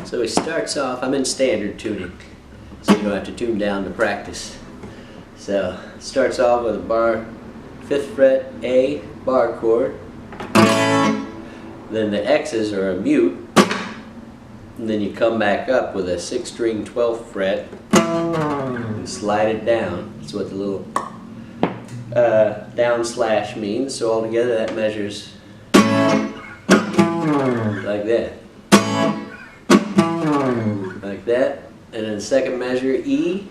So he starts off, I'm in standard tuning, so you don't have to tune down to practice. So starts off with a bar, 5th fret A bar chord, then the X's are a mute, and then you come back up with a 6th string 12th fret and slide it down. That's what the little down slash means. So altogether that measures like that. Like that. And then the second measure, E.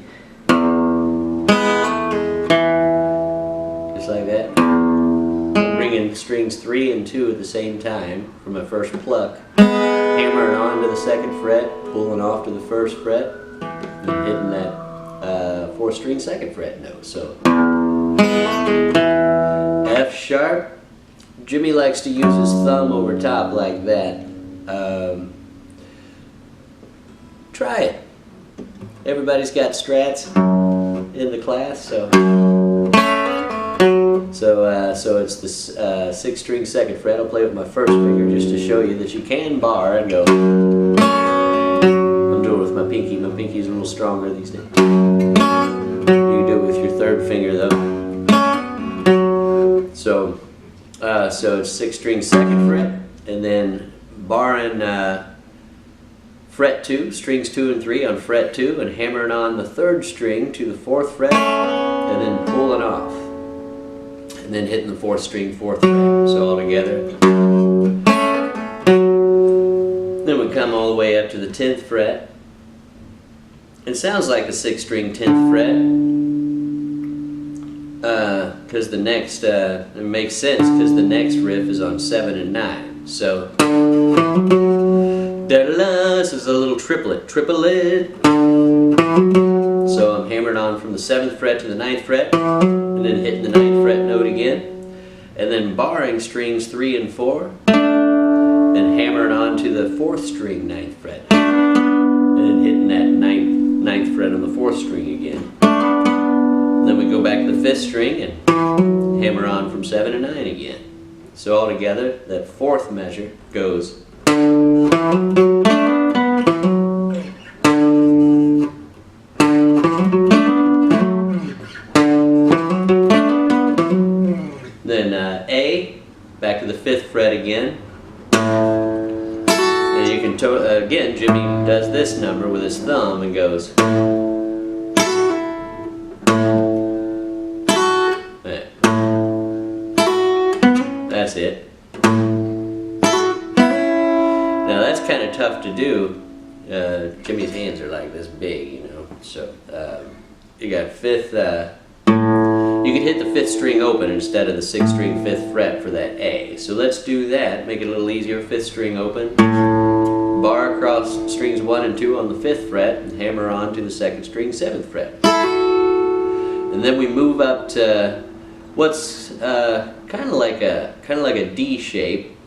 Just like that. I'm bringing strings 3 and 2 at the same time for my first pluck. Hammering on to the 2nd fret, pulling off to the 1st fret, and hitting that 4th string 2nd fret note. So F sharp. Jimmy likes to use his thumb over top like that. Try it. Everybody's got strats in the class, so it's the 6th string 2nd fret. I'll play with my first finger just to show you that you can bar and go. I'm doing it with my pinky. My pinky's a little stronger these days. You can do it with your 3rd finger though. So it's 6th string 2nd fret, and then barring fret 2, strings 2 and 3 on fret 2, and hammering on the 3rd string to the 4th fret, and then pulling off, and then hitting the 4th string 4th fret. So all together. Then we come all the way up to the 10th fret. It sounds like a 6th string 10th fret, because the next, it makes sense because the next riff is on 7 and 9. So, this is a little triplet. So I'm hammering on from the 7th fret to the 9th fret, and then hitting the 9th fret note again, and then barring strings 3 and 4, and hammering on to the 4th string 9th fret, and then hitting that 9th fret on the 4th string again. Then we go back to the 5th string and hammer on from 7 to 9 again. So all together, that 4th measure goes. Then A, back to the 5th fret again. And you can, again, Jimmy does this number with his thumb and goes. That's it. Now that's kind of tough to do. Jimmy's hands are like this big, you know. So you got 5th. You could hit the 5th string open instead of the 6th string 5th fret for that A. So let's do that. Make it a little easier. 5th string open. Bar across strings 1 and 2 on the 5th fret, and hammer on to the 2nd string 7th fret. And then we move up to what's kind of like a D shape.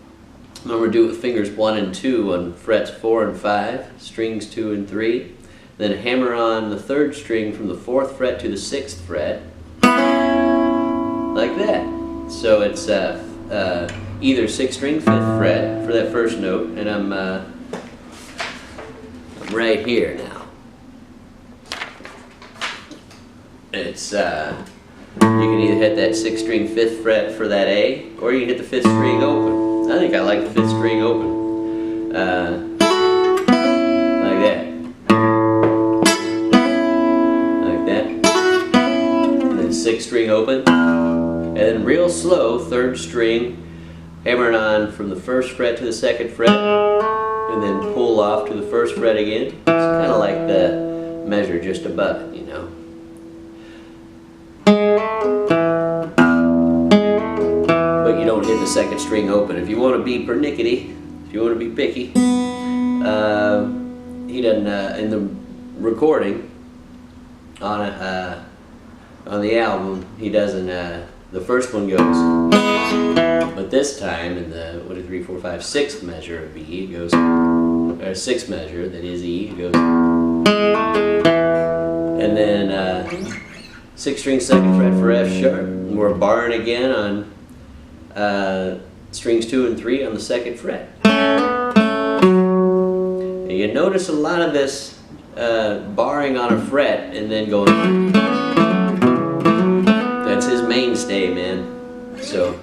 Remember, do it with fingers 1 and 2 on frets 4 and 5, strings 2 and 3. Then hammer on the 3rd string from the 4th fret to the 6th fret, like that. So it's either 6th string 5th fret for that first note, and I'm right here now. It's you can either hit that 6th string 5th fret for that A, or you can hit the 5th string open. I think I like the 5th string open. Like that. Like that. And then 6th string open. And then real slow, 3rd string, hammering on from the 1st fret to the 2nd fret, and then pull off to the 1st fret again. It's kind of like the measure just above it, you know. But you don't hit the 2nd string open. If you want to be pernickety, if you want to be picky, he doesn't, in the recording on the album, he doesn't, the first one goes, but this time in the 6th measure of B, it goes, or 6th measure that is E, it goes, and then 6th string 2nd fret for F sharp, and we're barring again on strings 2 and 3 on the 2nd fret. And you notice a lot of this barring on a fret and then going. That's his mainstay, man. So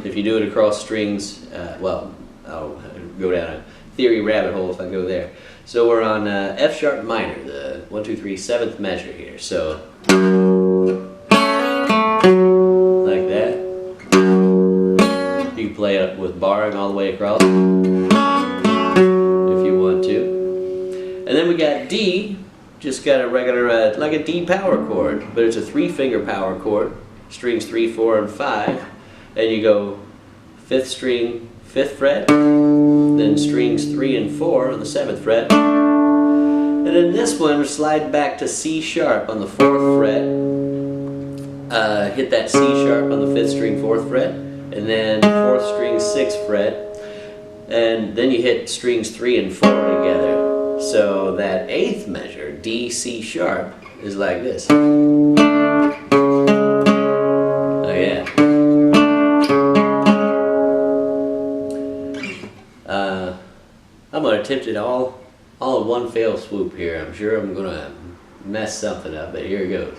if you do it across strings, well, I'll go down a theory rabbit hole if I go there. So we're on F sharp minor, the 1, 2, 3, 7th measure here. So like that. You can play it with barring all the way across if you want to. And then we got D, just got a regular, like a D power chord, but it's a 3-finger power chord, strings 3, 4, and 5. And you go 5th string, 5th fret, then strings 3 and 4 on the 7th fret. And then this one, we slide back to C sharp on the 4th fret. Hit that C sharp on the 5th string, 4th fret, and then 4th string, 6th fret. And then you hit strings 3 and 4 together. So that 8th measure, D, C sharp, is like this. Oh yeah. I'm going to attempt it all in one fell swoop here. I'm sure I'm going to mess something up, but here it goes.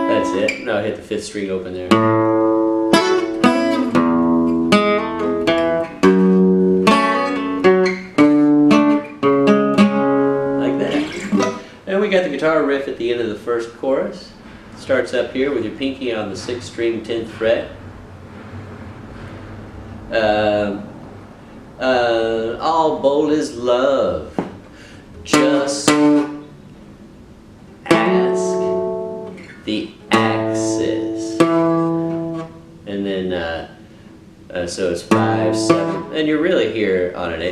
That's it. Now I hit the 5th string open there. And we got the guitar riff at the end of the first chorus. Starts up here with your pinky on the 6th string, 10th fret. All bold is love. Just ask the axis. And then, so it's 5, 7, and you're really here on an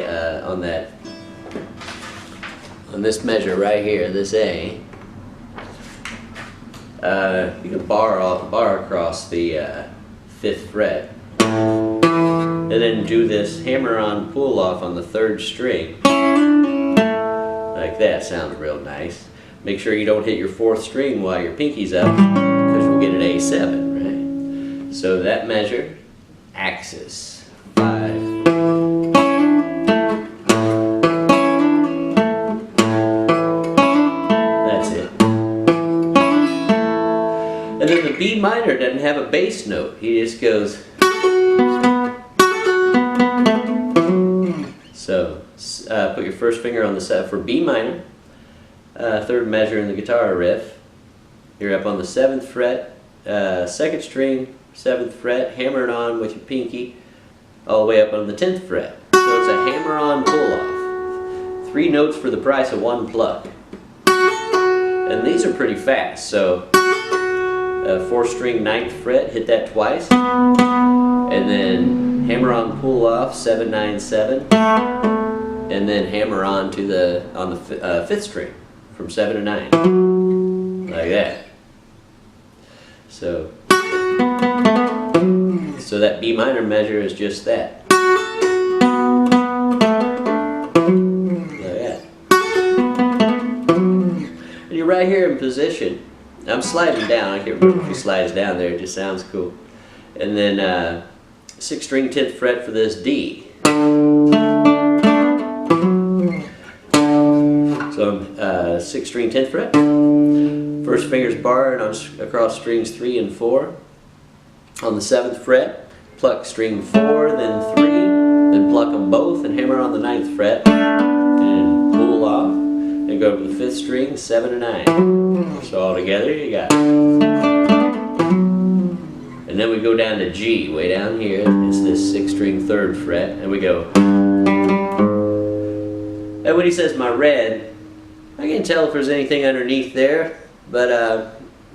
on this measure right here, this A. You can bar across the 5th fret, and then do this hammer-on pull-off on the 3rd string, like that. Sounds real nice. Make sure you don't hit your 4th string while your pinky's up, because you'll get an A7, right? So that measure, axis, 5. And then the B minor doesn't have a bass note. He just goes. So put your first finger on the set for B minor, 3rd measure in the guitar riff. You're up on the 7th fret, 2nd string, 7th fret, hammer it on with your pinky, all the way up on the 10th fret. So it's a hammer-on pull-off. 3 notes for the price of 1 pluck. And these are pretty fast, so 4th string, 9th fret, hit that twice, and then hammer on pull off 7, 9, 7, and then hammer on to the 5th string from 7 to 9, like that. So that B minor measure is just that. Like that. And you're right here in position. I'm sliding down. I can't remember if he slides down there. It just sounds cool. And then 6th string, 10th fret for this D. So 6th string, 10th fret. First finger's barred across strings 3 and 4. On the 7th fret, pluck string 4, then 3, then pluck them both and hammer on the 9th fret and pull off. And go to the 5th string, 7 and 9. So all together you got. And then we go down to G, way down here. It's this 6th string, 3rd fret, and we go. And when he says my red, I can't tell if there's anything underneath there, but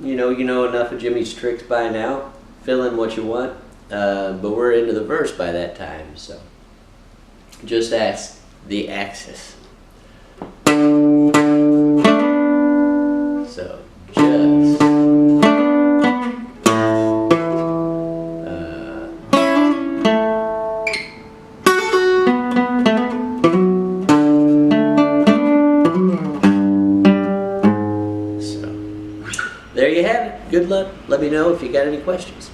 you know enough of Jimmy's tricks by now. Fill in what you want, but we're into the verse by that time, so just ask the axis. So just there you have it. Good luck. Let me know if you got any questions.